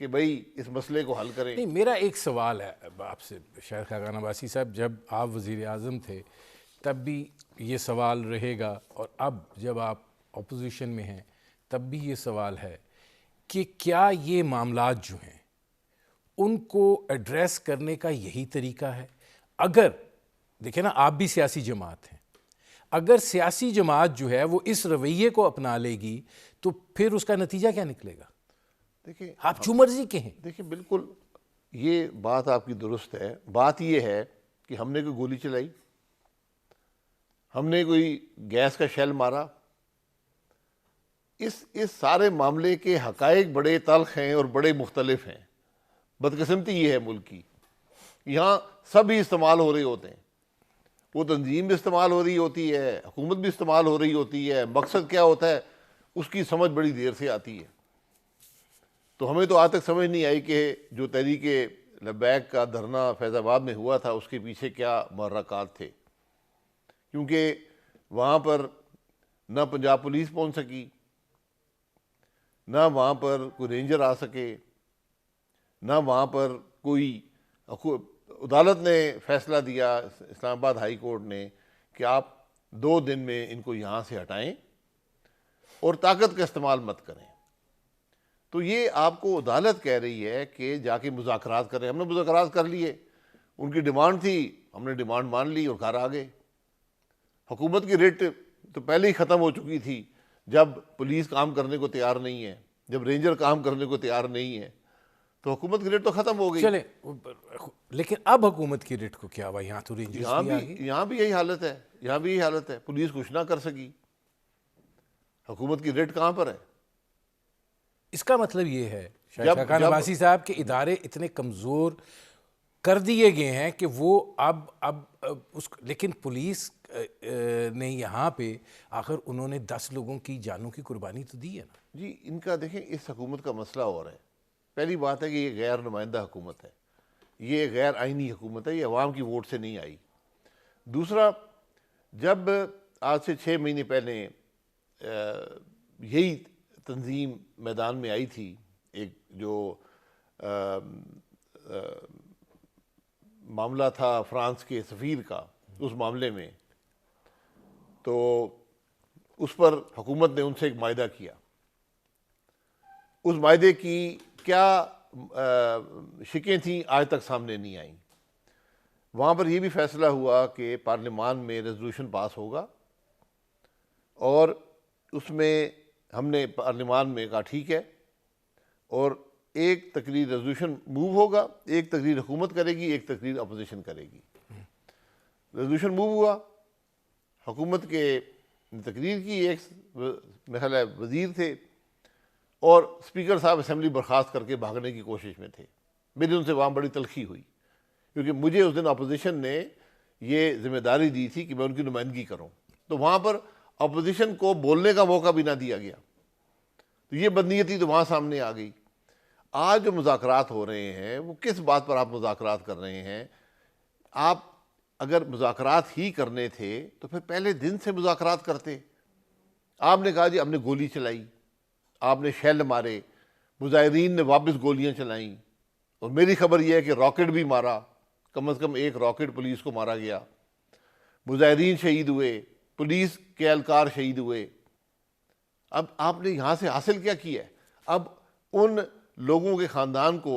کہ بھئی اس مسئلے کو حل کریں؟ نہیں، میرا ایک سوال ہے آپ سے شاید خاقان عباسی صاحب، جب آپ وزیر اعظم تھے تب بھی یہ سوال رہے گا، اور اب جب آپ اپوزیشن میں ہیں تب بھی یہ سوال ہے کہ کیا یہ معاملات جو ہیں ان کو ایڈریس کرنے کا یہی طریقہ ہے؟ اگر دیکھیں نا، آپ بھی سیاسی جماعت ہیں، اگر سیاسی جماعت جو ہے وہ اس رویے کو اپنا لے گی تو پھر اس کا نتیجہ کیا نکلے گا؟ دیکھیں آپ جو مرضی کہیں. دیکھیں بالکل یہ بات آپ کی درست ہے. بات یہ ہے کہ ہم نے کوئی گولی چلائی، ہم نے کوئی گیس کا شیل مارا، اس سارے معاملے کے حقائق بڑے تلخ ہیں اور بڑے مختلف ہیں. بدقسمتی یہ ہے ملک کی، یہاں سب ہی استعمال ہو رہے ہوتے ہیں. وہ تنظیم بھی استعمال ہو رہی ہوتی ہے، حکومت بھی استعمال ہو رہی ہوتی ہے. مقصد کیا ہوتا ہے اس کی سمجھ بڑی دیر سے آتی ہے. تو ہمیں تو آج تک سمجھ نہیں آئی کہ جو تحریک لبیک کا دھرنا فیض آباد میں ہوا تھا اس کے پیچھے کیا محرکات تھے. کیونکہ وہاں پر نہ پنجاب پولیس پہنچ سکی، نہ وہاں پر کوئی رینجر آ سکے، نہ وہاں پر کوئی عدالت نے فیصلہ دیا، اسلام آباد ہائی کورٹ نے، کہ آپ 2 دن میں ان کو یہاں سے ہٹائیں اور طاقت کا استعمال مت کریں. تو یہ آپ کو عدالت کہہ رہی ہے کہ جا کے مذاکرات کریں. ہم نے مذاکرات کر لیے، ان کی ڈیمانڈ تھی، ہم نے ڈیمانڈ مان لی اور گھر آ گئے. حکومت کی ریٹ تو پہلے ہی ختم ہو چکی تھی جب پولیس کام کرنے کو تیار نہیں ہے، جب رینجر کام کرنے کو تیار نہیں ہے تو حکومت کی ریٹ تو ختم ہو گئی. چلیں، لیکن اب حکومت کی ریٹ کو کیا ہوا؟ یہاں تو رینجرز بھی آ گئی. یہاں بھی یہی حالت ہے، یہاں بھی یہی حالت ہے. پولیس کچھ نہ کر سکی. حکومت کی ریٹ کہاں پر ہے؟ اس کا مطلب یہ ہے شاہد خاقان عباسی صاحب کہ ادارے اتنے کمزور کر دیے گئے ہیں کہ وہ اب لیکن پولیس نے یہاں پہ آخر انہوں نے 10 لوگوں کی جانوں کی قربانی تو دی ہے نا. جی ان کا دیکھیں اس حکومت کا مسئلہ اور ہے. پہلی بات ہے کہ یہ غیر نمائندہ حکومت ہے، یہ غیر آئینی حکومت ہے، یہ عوام کی ووٹ سے نہیں آئی. دوسرا، جب آج سے 6 مہینے پہلے یہی تنظیم میدان میں آئی تھی، ایک جو معاملہ تھا فرانس کے سفیر کا، اس معاملے میں، تو اس پر حکومت نے ان سے ایک معاہدہ کیا. اس معاہدے کی کیا شکیں تھیں آج تک سامنے نہیں آئیں. وہاں پر یہ بھی فیصلہ ہوا کہ پارلیمان میں ریزولوشن پاس ہوگا، اور اس میں ہم نے پارلیمان میں کہا ٹھیک ہے، اور ایک تقریر ریزولوشن موو ہوگا، ایک تقریر حکومت کرے گی، ایک تقریر اپوزیشن کرے گی. ریزولوشن موو ہوا، حکومت کے تقریر کی، ایک میرا خیال ہے وزیر تھے، اور اسپیکر صاحب اسمبلی برخاست کر کے بھاگنے کی کوشش میں تھے. میری ان سے وہاں بڑی تلخی ہوئی، کیونکہ مجھے اس دن اپوزیشن نے یہ ذمہ داری دی تھی کہ میں ان کی نمائندگی کروں، تو وہاں پر اپوزیشن کو بولنے کا موقع بھی نہ دیا گیا. تو یہ بدنیتی تو وہاں سامنے آ گئی. آج جو مذاکرات ہو رہے ہیں وہ کس بات پر آپ مذاکرات کر رہے ہیں؟ آپ اگر مذاکرات ہی کرنے تھے تو پھر پہلے دن سے مذاکرات کرتے. آپ نے کہا جی ہم نے گولی چلائی، آپ نے شیل مارے، مظاہرین نے واپس گولیاں چلائیں، اور میری خبر یہ ہے کہ راکٹ بھی مارا، کم از کم ایک راکٹ پولیس کو مارا گیا، مظاہرین شہید ہوئے، پولیس کے اہلکار شہید ہوئے. اب آپ نے یہاں سے حاصل کیا کیا ہے؟ اب ان لوگوں کے خاندان کو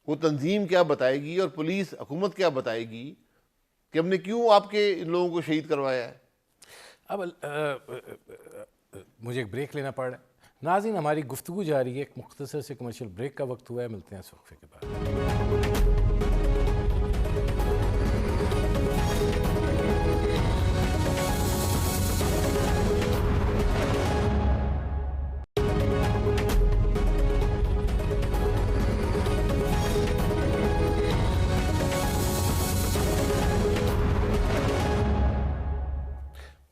وہ تنظیم کیا بتائے گی اور پولیس حکومت کیا بتائے گی کہ ہم نے کیوں آپ کے ان لوگوں کو شہید کروایا ہے؟ اب مجھے ایک بریک لینا پڑ رہا ہے. ناظرین، ہماری گفتگو جاری ہے، ایک مختصر سے کمرشل بریک کا وقت ہوا ہے. ملتے ہیں اس وقفے کے بعد.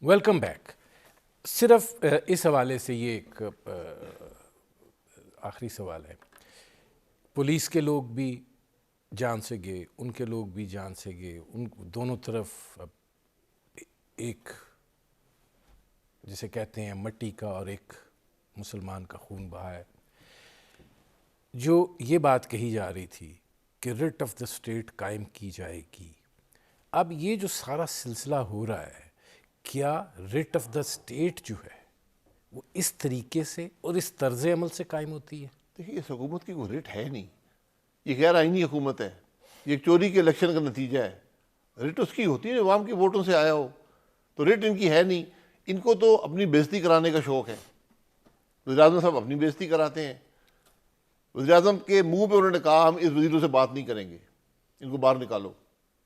Welcome back. صرف اس حوالے سے یہ ایک آخری سوال ہے. پولیس کے لوگ بھی جان سے گئے، ان کے لوگ بھی جان سے گئے، ان دونوں طرف ایک جسے کہتے ہیں مٹی کا اور ایک مسلمان کا خون بہا ہے. جو یہ بات کہی جا رہی تھی کہ رٹ آف دا اسٹیٹ قائم کی جائے گی، اب یہ جو سارا سلسلہ ہو رہا ہے، کیا رٹ آف دا اسٹیٹ جو ہے وہ اس طریقے سے اور اس طرز عمل سے قائم ہوتی ہے؟ دیکھیے اس حکومت کی کوئی رٹ ہے نہیں، یہ غیر آئینی حکومت ہے، یہ ایک چوری کے الیکشن کا نتیجہ ہے۔ رٹ اس کی ہوتی ہے عوام کے ووٹوں سے آیا ہو، تو رٹ ان کی ہے نہیں۔ ان کو تو اپنی بےزتی کرانے کا شوق ہے، وزیر اعظم صاحب اپنی بےزتی کراتے ہیں۔ وزیر اعظم کے منہ پہ انہوں نے کہا ہم اس وزیروں سے بات نہیں کریں گے، ان کو باہر نکالو،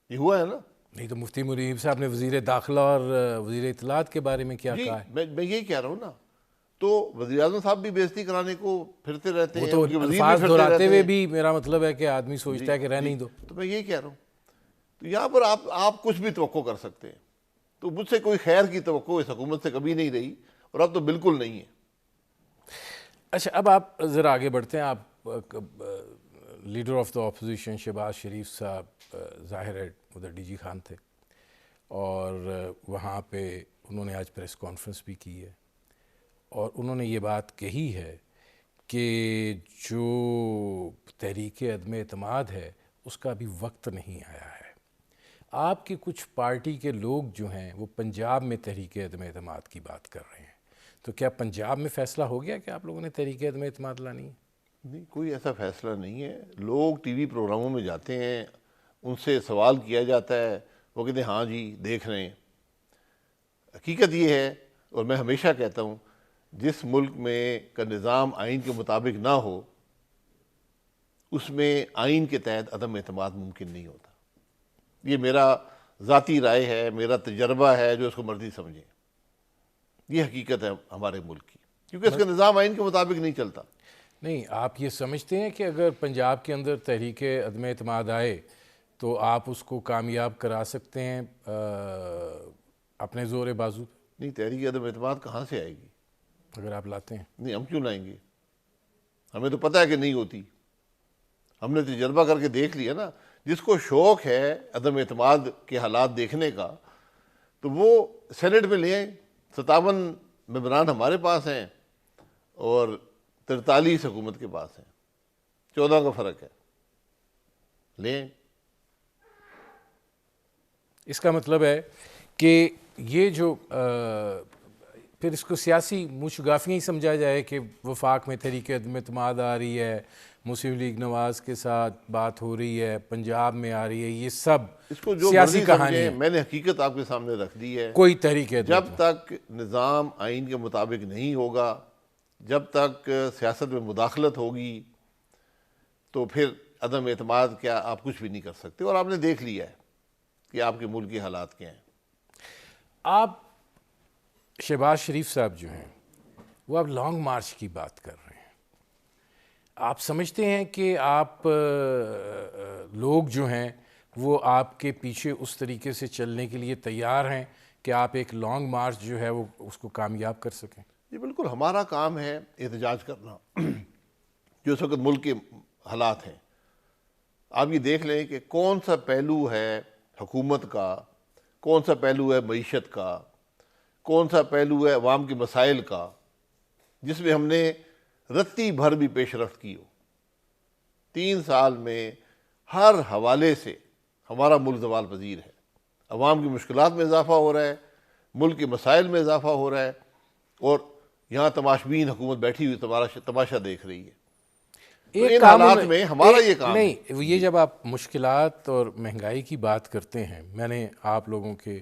یہ ہوا ہے نا۔ نہیں تو مفتی منیب صاحب نے وزیر داخلہ اور وزیر اطلاعات کے بارے میں کیا جی کہا ہے؟ میں یہی کہہ رہا ہوں نا، تو وزیر اعظم صاحب بھی بےزتی کرانے کو پھرتے رہتے وہ ہیں، تو ان کے وزیر بھی الفاظ پھرتے دہراتے رہتے ہوئے ہیں۔ بھی میرا مطلب ہے کہ آدمی سوچتا ہے کہ رہنے ہی دو۔ تو میں یہی کہہ رہا ہوں، تو یہاں پر آپ کچھ بھی توقع کر سکتے ہیں، تو مجھ سے کوئی خیر کی توقع اس حکومت سے کبھی نہیں رہی، اور اب تو بالکل نہیں ہے۔ اچھا اب آپ ذرا آگے بڑھتے ہیں۔ آپ leader of the opposition Shahbaz Sharif sahab ظاہر ہے ادھر ڈی جی خان تھے، اور وہاں پہ انہوں نے آج پریس کانفرنس بھی کی ہے، اور انہوں نے یہ بات کہی ہے کہ جو تحریک عدم اعتماد ہے اس کا ابھی وقت نہیں آیا ہے۔ آپ کی کچھ پارٹی کے لوگ جو ہیں وہ پنجاب میں تحریک عدم اعتماد کی بات کر رہے ہیں، تو کیا پنجاب میں فیصلہ ہو گیا کہ آپ لوگوں نے تحریک عدم اعتماد لانی ہے؟ نہیں، کوئی ایسا فیصلہ نہیں ہے۔ لوگ ٹی وی پروگراموں میں جاتے ہیں، ان سے سوال کیا جاتا ہے، وہ کہتے ہیں ہاں جی دیکھ رہے ہیں۔ حقیقت یہ ہے، اور میں ہمیشہ کہتا ہوں، جس ملک میں کا نظام آئین کے مطابق نہ ہو، اس میں آئین کے تحت عدم اعتماد ممکن نہیں ہوتا۔ یہ میرا ذاتی رائے ہے، میرا تجربہ ہے، جو اس کو مرضی سمجھیں۔ یہ حقیقت ہے ہمارے ملک کی، کیونکہ اس کا نظام آئین کے مطابق نہیں چلتا۔ نہیں، آپ یہ سمجھتے ہیں کہ اگر پنجاب کے اندر تحریک عدم اعتماد آئے تو آپ اس کو کامیاب کرا سکتے ہیں اپنے زور بازو پہ؟ نہیں، تحریک عدم اعتماد کہاں سے آئے گی؟ اگر آپ لاتے ہیں نہیں، ہم کیوں لائیں گے؟ ہمیں تو پتہ ہے کہ نہیں ہوتی، ہم نے تجربہ کر کے دیکھ لیا نا۔ جس کو شوق ہے عدم اعتماد کے حالات دیکھنے کا، تو وہ سینٹ میں لے آئیں۔ 57 ممبران ہمارے پاس ہیں اور 43 حکومت کے پاس ہیں، 14 کا فرق ہے، لے آئیں۔ اس کا مطلب ہے کہ یہ جو پھر اس کو سیاسی مشگافیاں ہی سمجھا جائے کہ وفاق میں تحریک عدم اعتماد آ رہی ہے، مسلم لیگ نواز کے ساتھ بات ہو رہی ہے، پنجاب میں آ رہی ہے، یہ سب اس کو جو سیاسی مرضی کہانی سمجھیں، ہے، میں نے حقیقت آپ کے سامنے رکھ دی ہے۔ کوئی تحریک عدم جب تک نظام آئین کے مطابق نہیں ہوگا، جب تک سیاست میں مداخلت ہوگی، تو پھر عدم اعتماد کیا آپ کچھ بھی نہیں کر سکتے، اور آپ نے دیکھ لیا ہے کہ آپ کے ملک کے حالات کیا ہیں۔ آپ شہباز شریف صاحب جو ہیں وہ اب لانگ مارچ کی بات کر رہے ہیں، آپ سمجھتے ہیں کہ آپ لوگ جو ہیں وہ آپ کے پیچھے اس طریقے سے چلنے کے لیے تیار ہیں کہ آپ ایک لانگ مارچ جو ہے وہ اس کو کامیاب کر سکیں؟ یہ بالکل ہمارا کام ہے احتجاج کرنا، جو اس وقت ملک کے حالات ہیں۔ آپ یہ دیکھ لیں کہ کون سا پہلو ہے حکومت کا، کون سا پہلو ہے معیشت کا، کون سا پہلو ہے عوام کے مسائل کا، جس میں ہم نے رتی بھر بھی پیش رفت کی ہو۔ 3 سال میں ہر حوالے سے ہمارا ملک زوال پذیر ہے۔ عوام کی مشکلات میں اضافہ ہو رہا ہے، ملک کے مسائل میں اضافہ ہو رہا ہے، اور یہاں تماشبین حکومت بیٹھی ہوئی تماشا دیکھ رہی ہے۔ تو ان حالات میں ہمارا یہ کام ہے۔ نہیں، یہ جب آپ مشکلات اور مہنگائی کی بات کرتے ہیں، میں نے آپ لوگوں کے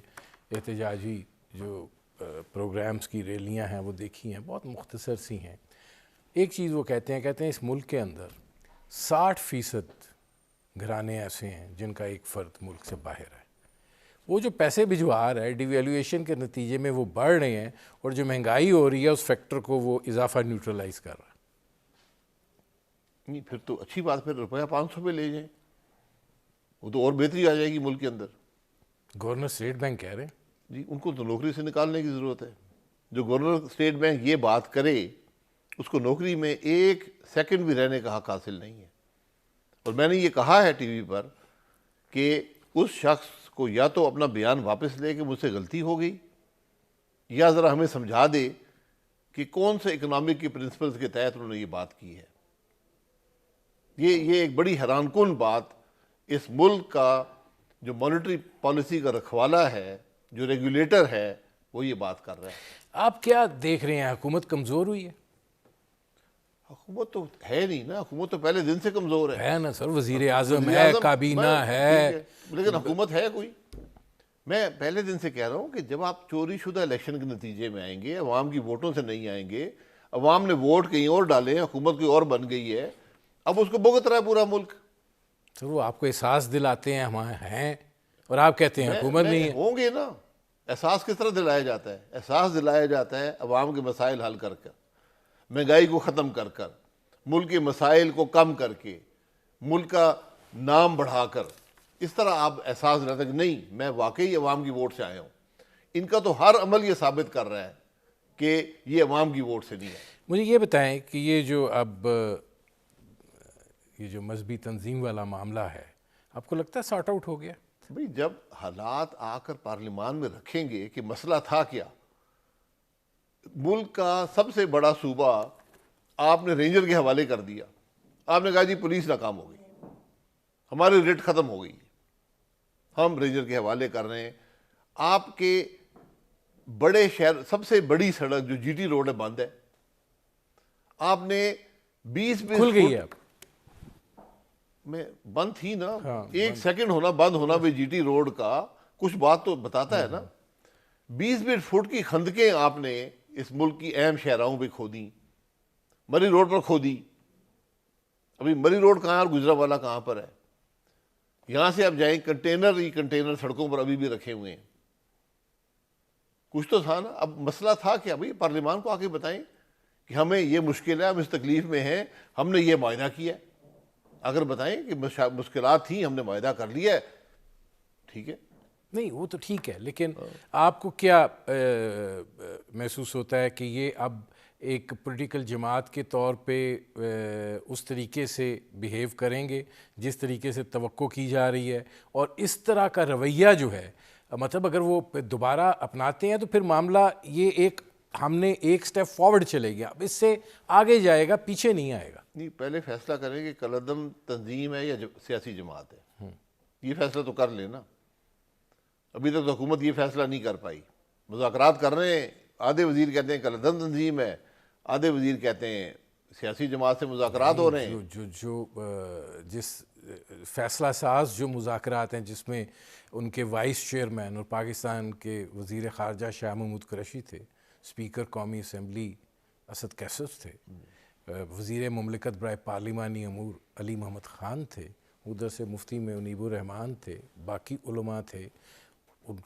احتجاجی جو پروگرامز کی ریلیاں ہیں وہ دیکھی ہیں، بہت مختصر سی ہیں۔ ایک چیز وہ کہتے ہیں اس ملک کے اندر 60% گھرانے ایسے ہیں جن کا ایک فرد ملک سے باہر ہے۔ وہ جو پیسے بھجوا رہا ہے ڈی ویلیویشن کے نتیجے میں وہ بڑھ رہے ہیں، اور جو مہنگائی ہو رہی ہے اس فیکٹر کو وہ اضافہ نیوٹرلائز کر رہا ہے۔ نہیں، پھر تو اچھی بات، پھر روپیہ 500 پہ لے جائیں، وہ تو اور بہتری آ جائے گی ملک کے اندر۔ گورنر اسٹیٹ بینک کہہ رہے ہیں جی، ان کو تو نوکری سے نکالنے کی ضرورت ہے۔ جو گورنر اسٹیٹ بینک یہ بات کرے، اس کو نوکری میں 1 سیکنڈ بھی رہنے کا حق حاصل نہیں ہے۔ اور میں نے یہ کہا ہے ٹی وی پر کہ اس شخص کو یا تو اپنا بیان واپس لے کہ مجھ سے غلطی ہو گئی، یا ذرا ہمیں سمجھا دے کہ کون سے اکنامک کے پرنسپلز کے تحت انہوں نے یہ بات کی ہے۔ یہ ایک بڑی حیران کن بات اس ملک کا جو مانیٹری پالیسی کا رکھوالا ہے، جو ریگولیٹر ہے، وہ یہ بات کر رہا ہے۔ آپ کیا دیکھ رہے ہیں، حکومت کمزور ہوئی ہے؟ حکومت تو ہے نہیں نا، حکومت تو پہلے دن سے کمزور ہے نا سر، وزیر اعظم ہے، کابینہ ہے، لیکن حکومت ہے کوئی؟ میں پہلے دن سے کہہ رہا ہوں کہ جب آپ چوری شدہ الیکشن کے نتیجے میں آئیں گے، عوام کی ووٹوں سے نہیں آئیں گے، عوام نے ووٹ کہیں اور ڈالے، حکومت کوئی اور بن گئی ہے، اب اس کو بھگت رہا ہے پورا ملک۔ سر وہ آپ کو احساس دلاتے ہیں ہم ہیں، اور آپ کہتے ہیں حکومت نہیں ہے۔ ہوں گے نا، احساس کس طرح دلایا جاتا ہے؟ احساس دلایا جاتا ہے عوام کے مسائل حل کر کر، مہنگائی کو ختم کر کر، ملک کے مسائل کو کم کر کے، ملک کا نام بڑھا کر، اس طرح آپ احساس دلاتے ہیں کہ نہیں میں واقعی عوام کی ووٹ سے آیا ہوں۔ ان کا تو ہر عمل یہ ثابت کر رہا ہے کہ یہ عوام کی ووٹ سے نہیں ہے۔ مجھے یہ بتائیں کہ یہ جو مذہبی تنظیم والا معاملہ ہے، آپ کو لگتا ہے سارٹ آؤٹ ہو گیا؟ بھئی جب حالات آ کر پارلیمان میں رکھیں گے کہ مسئلہ تھا کیا، ملک کا سب سے بڑا صوبہ آپ نے رینجر کے حوالے کر دیا، آپ نے کہا جی پولیس ناکام ہو گئی، ہماری ریٹ ختم ہو گئی، ہم رینجر کے حوالے کر رہے ہیں۔ آپ کے بڑے شہر سب سے بڑی سڑک جو جی ٹی روڈ ہے بند ہے، آپ نے 20 کھل گئی ہے اب؟ میں بند تھی نا، ایک سیکنڈ ہونا بند ہونا بھی جی ٹی روڈ کا کچھ بات تو بتاتا ہے نا۔ 20 فٹ کی خندقیں آپ نے اس ملک کی اہم شہراہوں پہ کھو دی، مری روڈ پر کھو دی۔ ابھی مری روڈ کہاں اور گجرا والا کہاں پر ہے؟ یہاں سے آپ جائیں کنٹینر سڑکوں پر ابھی بھی رکھے ہوئے ہیں۔ کچھ تو تھا نا۔ اب مسئلہ تھا کیا بھئی؟ پارلیمان کو آ کے بتائیں کہ ہمیں یہ مشکل ہے، ہم اس تکلیف میں ہیں، ہم نے یہ معاہدہ کیا ہے۔ اگر بتائیں کہ مشکلات تھیں، ہم نے معاہدہ کر لیا ہے، ٹھیک ہے۔ نہیں وہ تو ٹھیک ہے، لیکن آپ کو کیا محسوس ہوتا ہے کہ یہ اب ایک پولیٹیکل جماعت کے طور پہ اس طریقے سے بیہیو کریں گے جس طریقے سے توقع کی جا رہی ہے؟ اور اس طرح کا رویہ جو ہے، مطلب اگر وہ دوبارہ اپناتے ہیں تو پھر معاملہ یہ ہم نے ایک سٹیپ فارورڈ چلے گیا، اب اس سے آگے جائے گا، پیچھے نہیں آئے گا۔ نہیں، پہلے فیصلہ کریں کہ کالعدم تنظیم ہے یا سیاسی جماعت ہے، یہ فیصلہ تو کر لیں نا۔ ابھی تک تو حکومت یہ فیصلہ نہیں کر پائی۔ مذاکرات کر رہے ہیں، آدھے وزیر کہتے ہیں کالعدم تنظیم ہے، آدھے وزیر کہتے ہیں سیاسی جماعت سے مذاکرات ہو رہے ہیں۔ جس فیصلہ ساز جو مذاکرات ہیں جس میں ان کے وائس چیئرمین اور پاکستان کے وزیر خارجہ شاہ محمود قریشی تھے، اسپیکر قومی اسمبلی اسد کیسف تھے، وزیر مملکت برائے پارلیمانی امور علی محمد خان تھے، ادھر سے مفتی منیب الرحمان تھے، باقی علماء تھے،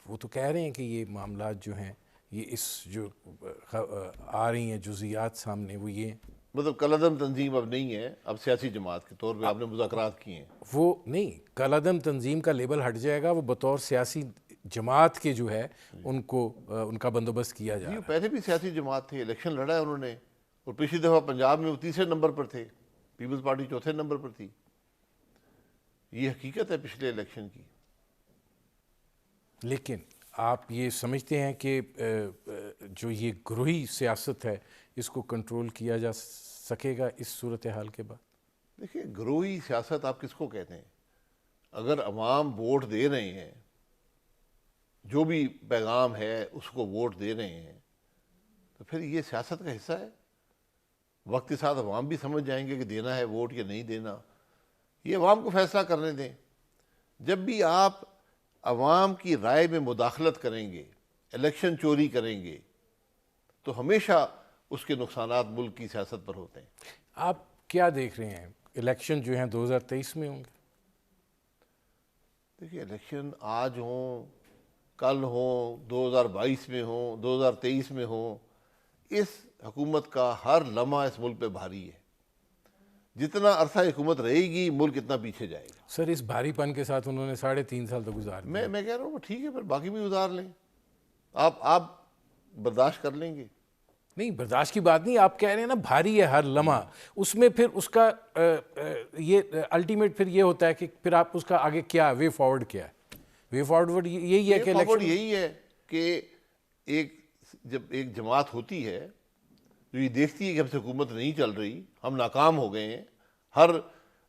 وہ تو کہہ رہے ہیں کہ یہ معاملات جو ہیں، یہ اس جو آ رہی ہیں جزیات سامنے، وہ یہ مطلب کالعدم تنظیم اب نہیں ہے، اب سیاسی جماعت کے طور پہ آپ نے مذاکرات کیے ہیں۔ وہ نہیں، کالعدم تنظیم کا لیبل ہٹ جائے گا، وہ بطور سیاسی جماعت کے جو ہے ان کا بندوبست کیا جائے گا۔ پہلے بھی سیاسی جماعت تھے، الیکشن لڑا ہے انہوں نے، اور پچھلی دفعہ پنجاب میں وہ 3رے نمبر پر تھے، پیپلز پارٹی 4تھے نمبر پر تھی۔ یہ حقیقت ہے پچھلے الیکشن کی۔ لیکن آپ یہ سمجھتے ہیں کہ جو یہ گروہی سیاست ہے اس کو کنٹرول کیا جا سکے گا اس صورتحال کے بعد؟ دیکھیں، گروہی سیاست آپ کس کو کہتے ہیں؟ اگر عوام ووٹ دے رہے ہیں، جو بھی پیغام ہے اس کو ووٹ دے رہے ہیں، تو پھر یہ سیاست کا حصہ ہے۔ وقت کے ساتھ عوام بھی سمجھ جائیں گے کہ دینا ہے ووٹ یا نہیں دینا، یہ عوام کو فیصلہ کرنے دیں۔ جب بھی آپ عوام کی رائے میں مداخلت کریں گے، الیکشن چوری کریں گے، تو ہمیشہ اس کے نقصانات ملک کی سیاست پر ہوتے ہیں۔ آپ کیا دیکھ رہے ہیں الیکشن جو ہیں 2023 میں ہوں گے؟ دیکھیے، الیکشن آج ہوں، کل ہوں، 2022 میں ہوں، 2023 میں ہوں، اس حکومت کا ہر لمحہ اس ملک پہ بھاری ہے۔ جتنا عرصہ حکومت رہے گی ملک اتنا پیچھے جائے گا۔ سر اس بھاری پن کے ساتھ انہوں نے 3.5 سال تو گزار دیا۔ میں کہہ رہا ہوں ٹھیک ہے، پھر باقی بھی گزار لیں، آپ برداشت کر لیں گے۔ نہیں، برداشت کی بات نہیں، آپ کہہ رہے ہیں نا بھاری ہے ہر لمحہ، اس میں پھر اس کا یہ الٹیمیٹ پھر یہ ہوتا ہے کہ پھر آپ اس کا آگے کیا وے فارورڈ کیا ہے؟ وے فارورڈ یہی ہے کہ فارورڈ یہی ہے کہ جب ایک جماعت ہوتی ہے جو یہ دیکھتی ہے کہ ہم سے حکومت نہیں چل رہی، ہم ناکام ہو گئے ہیں، ہر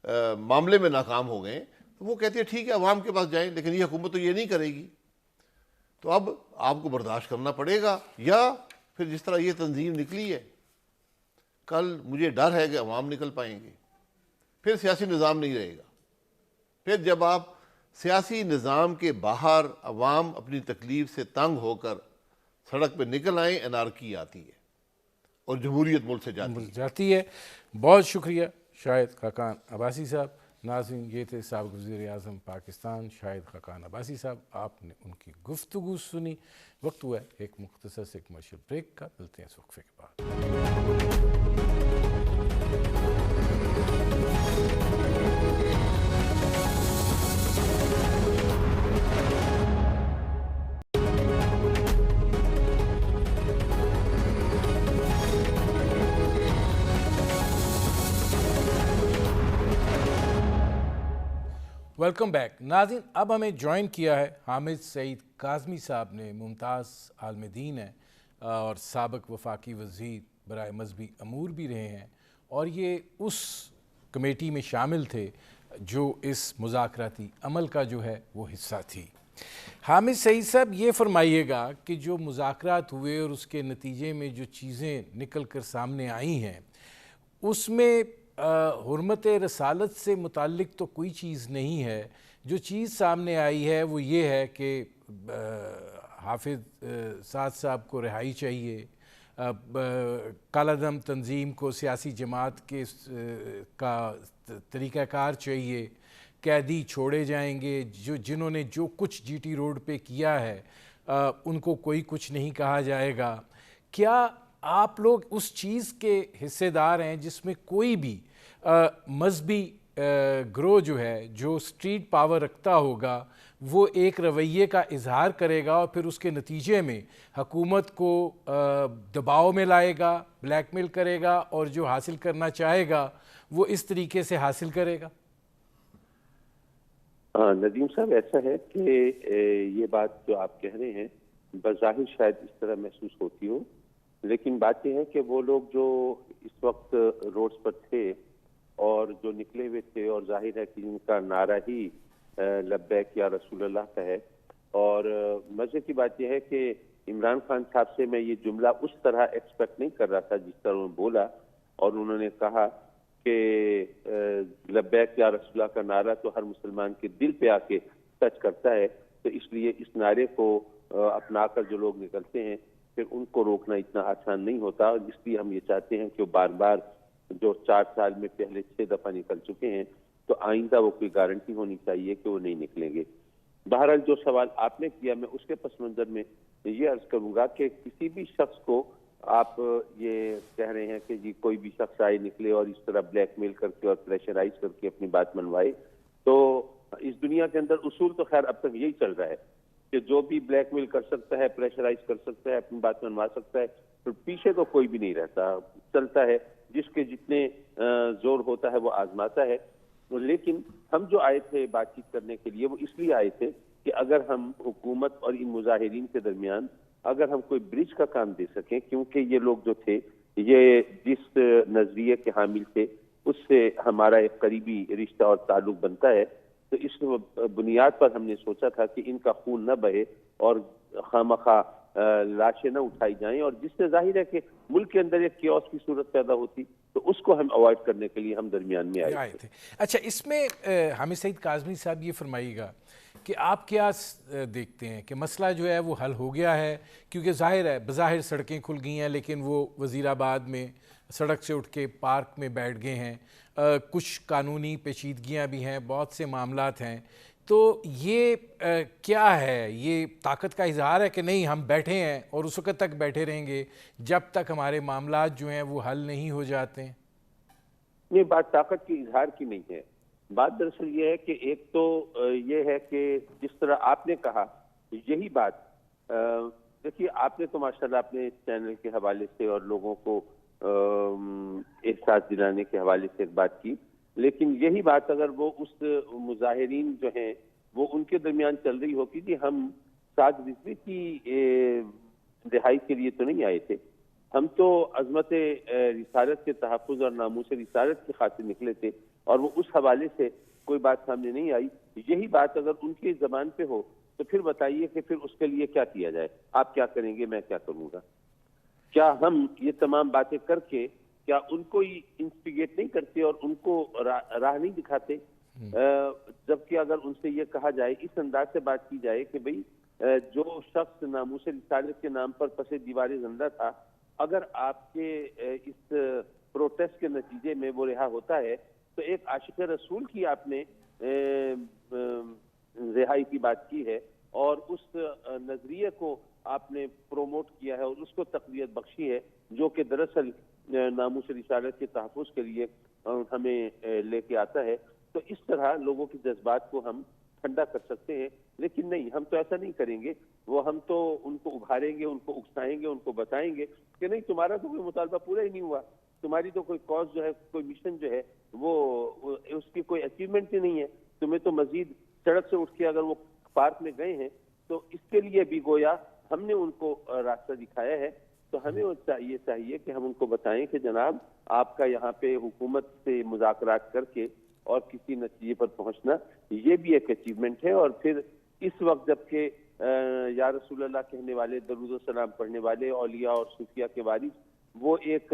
معاملے میں ناکام ہو گئے تو وہ کہتے ہیں ٹھیک ہے عوام کے پاس جائیں، لیکن یہ حکومت تو یہ نہیں کرے گی، تو اب آپ کو برداشت کرنا پڑے گا، یا پھر جس طرح یہ تنظیم نکلی ہے کل مجھے ڈر ہے کہ عوام نکل پائیں گے، پھر سیاسی نظام نہیں رہے گا۔ پھر جب آپ سیاسی نظام کے باہر عوام اپنی تکلیف سے تنگ ہو کر سڑک پہ نکل آئیں، انارکی آتی ہے اور جمہوریت ملک سے جاتی ہے۔ بہت شکریہ شاہد خاقان عباسی صاحب۔ ناظرین، یہ تھے سابق وزیر اعظم پاکستان شاہد خاقان عباسی صاحب، آپ نے ان کی گفتگو سنی۔ وقت ہوا ہے ایک مختصر سے کمرشل بریک کا، ملتے ہیں اس وقفے کے بعد۔ Welcome back. ناظرین، اب ہمیں جوائن کیا ہے حامد سعید کاظمی صاحب نے، ممتاز عالم دین ہیں اور سابق وفاقی وزیر برائے مذہبی امور بھی رہے ہیں، اور یہ اس کمیٹی میں شامل تھے جو اس مذاکراتی عمل کا جو ہے وہ حصہ تھی۔ حامد سعید صاحب، یہ فرمائیے گا کہ جو مذاکرات ہوئے اور اس کے نتیجے میں جو چیزیں نکل کر سامنے آئی ہیں، اس میں حرمت رسالت سے متعلق تو کوئی چیز نہیں ہے۔ جو چیز سامنے آئی ہے وہ یہ ہے کہ حافظ سعد صاحب کو رہائی چاہیے، کالا دم تنظیم کو سیاسی جماعت کے کا طریقہ کار چاہیے، قیدی چھوڑے جائیں گے، جنہوں نے جو کچھ جی ٹی روڈ پہ کیا ہے ان کو کوئی کچھ نہیں کہا جائے گا۔ کیا آپ لوگ اس چیز کے حصے دار ہیں جس میں کوئی بھی مذہبی گروہ جو ہے، جو سٹریٹ پاور رکھتا ہوگا، وہ ایک رویے کا اظہار کرے گا اور پھر اس کے نتیجے میں حکومت کو دباؤ میں لائے گا، بلیک میل کرے گا، اور جو حاصل کرنا چاہے گا وہ اس طریقے سے حاصل کرے گا؟ ندیم صاحب، ایسا ہے کہ یہ بات جو آپ کہہ رہے ہیں بظاہر شاید اس طرح محسوس ہوتی ہو، لیکن بات یہ ہے کہ وہ لوگ جو اس وقت روڈز پر تھے اور جو نکلے ہوئے تھے، اور ظاہر ہے کہ ان کا نعرہ ہی لبیک یا رسول اللہ کا ہے، اور مزے کی بات یہ ہے کہ عمران خان صاحب سے میں یہ جملہ اس طرح ایکسپیکٹ نہیں کر رہا تھا جس طرح انہوں نے بولا، اور انہوں نے کہا کہ لبیک یا رسول اللہ کا نعرہ تو ہر مسلمان کے دل پہ آ کے ٹچ کرتا ہے، تو اس لیے اس نعرے کو اپنا کر جو لوگ نکلتے ہیں پھر ان کو روکنا اتنا آسان نہیں ہوتا، اور اس لیے ہم یہ چاہتے ہیں کہ وہ بار بار جو 4 سال میں پہلے 6 دفعہ نکل چکے ہیں تو آئندہ وہ کوئی گارنٹی ہونی چاہیے کہ وہ نہیں نکلیں گے۔ بہرحال جو سوال آپ نے کیا، میں اس کے پس منظر میں یہ عرض کروں گا کہ کسی بھی شخص کو آپ یہ کہہ رہے ہیں کہ جی کوئی بھی شخص آئے نکلے اور اس طرح بلیک میل کر کے اور پریشرائز کر کے اپنی بات منوائے، تو اس دنیا کے اندر اصول تو خیر اب تک یہی چل رہا ہے کہ جو بھی بلیک میل کر سکتا ہے، پریشرائز کر سکتا ہے، اپنی بات منوا سکتا ہے، تو پیچھے تو کوئی بھی نہیں رہتا، چلتا ہے، جس کے جتنے زور ہوتا ہے وہ آزماتا ہے۔ لیکن ہم جو آئے تھے بات چیت کرنے کے لیے وہ اس لیے آئے تھے کہ اگر ہم حکومت اور ان مظاہرین کے درمیان اگر ہم کوئی برج کا کام دے سکیں، کیونکہ یہ لوگ جو تھے یہ جس نظریے کے حامل تھے اس سے ہمارا ایک قریبی رشتہ اور تعلق بنتا ہے، تو اس بنیاد پر ہم نے سوچا تھا کہ ان کا خون نہ بہے اور خواہ لاشیں نہ اٹھائی جائیں، اور جس سے ظاہر ہے کہ ملک کے اندر ایک کیوس کی صورت پیدا ہوتی، تو اس کو ہم اوائڈ کرنے کے لیے ہم درمیان میں آئے تھے۔ اچھا، اس میں حامد سعید کاظمی صاحب یہ فرمائیے گا کہ آپ کیا دیکھتے ہیں کہ مسئلہ جو ہے وہ حل ہو گیا ہے؟ کیونکہ ظاہر ہے بظاہر سڑکیں کھل گئی ہیں، لیکن وہ وزیر آباد میں سڑک سے اٹھ کے پارک میں بیٹھ گئے ہیں، کچھ قانونی پیچیدگیاں بھی ہیں، بہت سے معاملات ہیں، تو یہ کیا ہے؟ یہ طاقت کا اظہار ہے کہ نہیں ہم بیٹھے ہیں اور اس وقت تک بیٹھے رہیں گے جب تک ہمارے معاملات جو ہیں وہ حل نہیں ہو جاتے ہیں؟ یہ بات طاقت کی اظہار کی نہیں ہے، بات دراصل یہ ہے کہ ایک تو یہ ہے کہ جس طرح آپ نے کہا یہی بات دیکھیے، آپ نے تو ماشاءاللہ اپنے چینل کے حوالے سے اور لوگوں کو احساس دلانے کے حوالے سے ایک بات کی، لیکن یہی بات اگر وہ اس مظاہرین جو ہیں وہ ان کے درمیان چل رہی ہوتی کہ ہم 7 رضوی کی رہائی کے لیے تو نہیں آئے تھے، ہم تو عظمت رسالت کے تحفظ اور ناموس رسالت کی خاطر نکلے تھے، اور وہ اس حوالے سے کوئی بات سامنے نہیں آئی. یہی بات اگر ان کی زبان پہ ہو تو پھر بتائیے کہ پھر اس کے لیے کیا کیا جائے. آپ کیا کریں گے, میں کیا کروں گا؟ کیا ہم یہ تمام باتیں کر کے کیا ان کو انسٹیگیٹ نہیں کرتے اور ان کو راہ نہیں دکھاتے؟ جبکہ اگر ان سے یہ کہا جائے, اس انداز سے بات کی جائے کہ بھئی جو شخص ناموس رسالت کے نام پر پس دیوار زندہ تھا, اگر آپ کے اس پروٹیسٹ کے نتیجے میں وہ رہا ہوتا ہے تو ایک عاشق رسول کی آپ نے رہائی کی بات کی ہے اور اس نظریے کو آپ نے پروموٹ کیا ہے اور اس کو تقویت بخشی ہے, جو کہ دراصل ناموس رسالت کے تحفظ کے لیے ہمیں لے کے آتا ہے. تو اس طرح لوگوں کے جذبات کو ہم ٹھنڈا کر سکتے ہیں, لیکن نہیں, ہم تو ایسا نہیں کریں گے. وہ ہم تو ان کو ابھاریں گے, ان کو اکسائیں گے, ان کو بتائیں گے کہ نہیں, تمہارا تو کوئی مطالبہ پورا ہی نہیں ہوا, تمہاری تو کوئی کاز جو ہے, کوئی مشن جو ہے وہ اس کی کوئی اچیومنٹ ہی نہیں ہے. تمہیں تو مزید سڑک سے اٹھ کے اگر وہ پارک میں گئے ہیں تو اس کے لیے بھی گویا ہم نے ان کو راستہ دکھایا ہے. تو ہمیں یہ چاہیے کہ ہم ان کو بتائیں کہ جناب, آپ کا یہاں پہ حکومت سے مذاکرات کر کے اور کسی نتیجے پر پہنچنا یہ بھی ایک اچیومنٹ ہے. اور پھر اس وقت جب کہ یا رسول اللہ کہنے والے, درود و سلام پڑھنے والے اولیاء اور صوفیاء کے وارث وہ ایک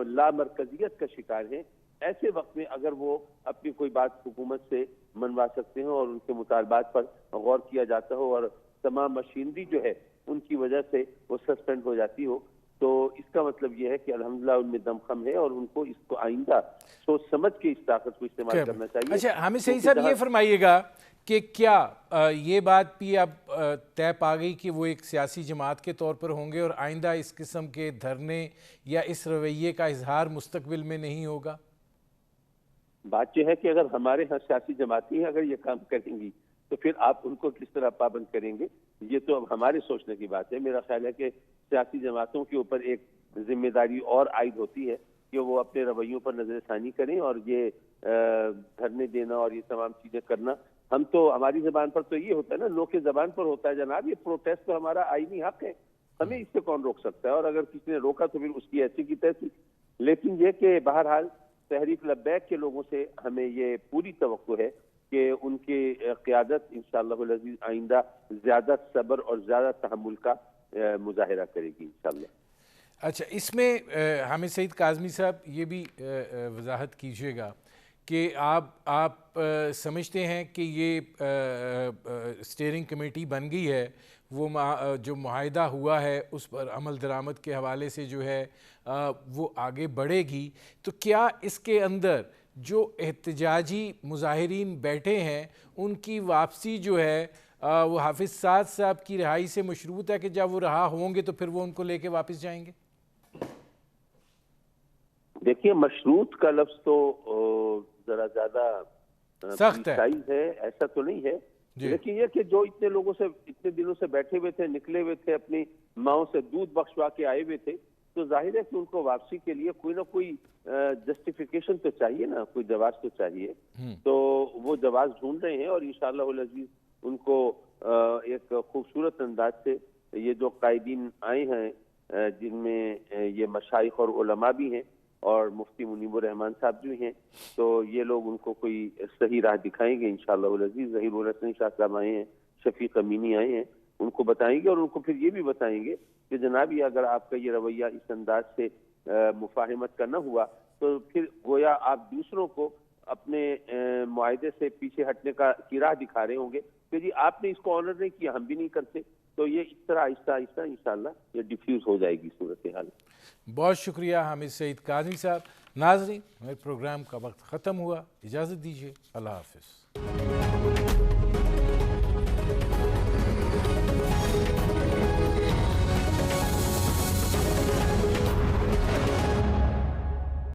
لامرکزیت کا شکار ہیں, ایسے وقت میں اگر وہ اپنی کوئی بات حکومت سے منوا سکتے ہیں اور ان کے مطالبات پر غور کیا جاتا ہو اور تمام مشینری جو ہے ان کی وجہ سے وہ سسپینڈ ہو جاتی ہو, تو اس کا مطلب یہ ہے کہ الحمدللہ ان میں دم خم ہے اور ان کو اس کو آئندہ سوچ سمجھ کے اس طاقت کو استعمال کرنا چاہیے. اچھا, ہمیں صحیح صاحب یہ فرمائیے گا کہ کیا یہ بات بھی اب طے پا گئی کہ وہ ایک سیاسی جماعت کے طور پر ہوں گے اور آئندہ اس قسم کے دھرنے یا اس رویے کا اظہار مستقبل میں نہیں ہوگا؟ بات یہ ہے کہ اگر ہمارے ہاں سیاسی جماعتیں اگر یہ کام کریں گی تو پھر آپ ان کو کس طرح پابند کریں گے؟ یہ تو اب ہمارے سوچنے کی بات ہے. میرا خیال ہے کہ سیاسی جماعتوں کے اوپر ایک ذمہ داری اور عائد ہوتی ہے کہ وہ اپنے رویوں پر نظر ثانی کریں, اور یہ دھرنے دینا اور یہ تمام چیزیں کرنا, ہم تو ہماری زبان پر تو یہ ہوتا ہے نا, لوگ کی زبان پر ہوتا ہے جناب, یہ پروٹیسٹ تو ہمارا آئینی حق ہے, ہمیں اس سے کون روک سکتا ہے, اور اگر کسی نے روکا تو پھر اس کی ایسی کی تیسی. لیکن یہ کہ بہرحال تحریک لبیک کے لوگوں سے ہمیں یہ پوری توقع ہے کہ ان کی قیادت انشاءاللہ العزیز آئندہ زیادہ صبر اور زیادہ تحمل کا مظاہرہ کرے گی انشاءاللہ. اچھا, اس میں حامد سعید کاظمی صاحب یہ بھی وضاحت کیجیے گا کہ آپ سمجھتے ہیں کہ یہ اسٹیئرنگ کمیٹی بن گئی ہے, وہ جو معاہدہ ہوا ہے اس پر عمل درآمد کے حوالے سے جو ہے وہ آگے بڑھے گی, تو کیا اس کے اندر جو احتجاجی مظاہرین بیٹھے ہیں ان کی واپسی جو ہے وہ حافظ سعد صاحب کی رہائی سے مشروط ہے کہ جب وہ رہا ہوں گے تو پھر وہ ان کو لے کے واپس جائیں گے؟ دیکھیے, مشروط کا لفظ تو ذرا زیادہ سخت ہے, ایسا تو نہیں ہے, لیکن یہ کہ جو اتنے لوگوں سے اتنے دنوں سے بیٹھے ہوئے تھے, نکلے ہوئے تھے, اپنی ماؤں سے دودھ بخشوا کے آئے ہوئے تھے, تو ظاہر ہے کہ ان کو واپسی کے لیے کوئی نہ کوئی جسٹیفیکیشن تو چاہیے نا, کوئی جواز تو چاہیے. تو وہ جواز ڈھونڈ رہے ہیں اور انشاءاللہ العزیز ان کو ایک خوبصورت انداز سے یہ جو قائدین آئے ہیں, جن میں یہ مشائخ اور علماء بھی ہیں اور مفتی منیب الرحمان صاحب جو ہیں, تو یہ لوگ ان کو کوئی صحیح راہ دکھائیں گے انشاءاللہ العزیز. ظہیر الحسن شاہ صاحب آئے ہیں, شفیق امینی آئے ہیں, ان کو بتائیں گے اور ان کو پھر یہ بھی بتائیں گے کہ جناب یہ اگر آپ کا یہ رویہ اس انداز سے مفاہمت کا نہ ہوا تو پھر گویا آپ دوسروں کو اپنے معاہدے سے پیچھے ہٹنے کی راہ دکھا رہے ہوں گے کہ جی آپ نے اس کو آنر نہیں کیا, ہم بھی نہیں کرتے. تو یہ اس طرح آہستہ آہستہ انشاءاللہ یہ ڈیفیوز ہو جائے گی صورتحال. بہت شکریہ حامد سعید کاظمی صاحب. ناظرین, میرے پروگرام کا وقت ختم ہوا, اجازت دیجیے, اللہ حافظ.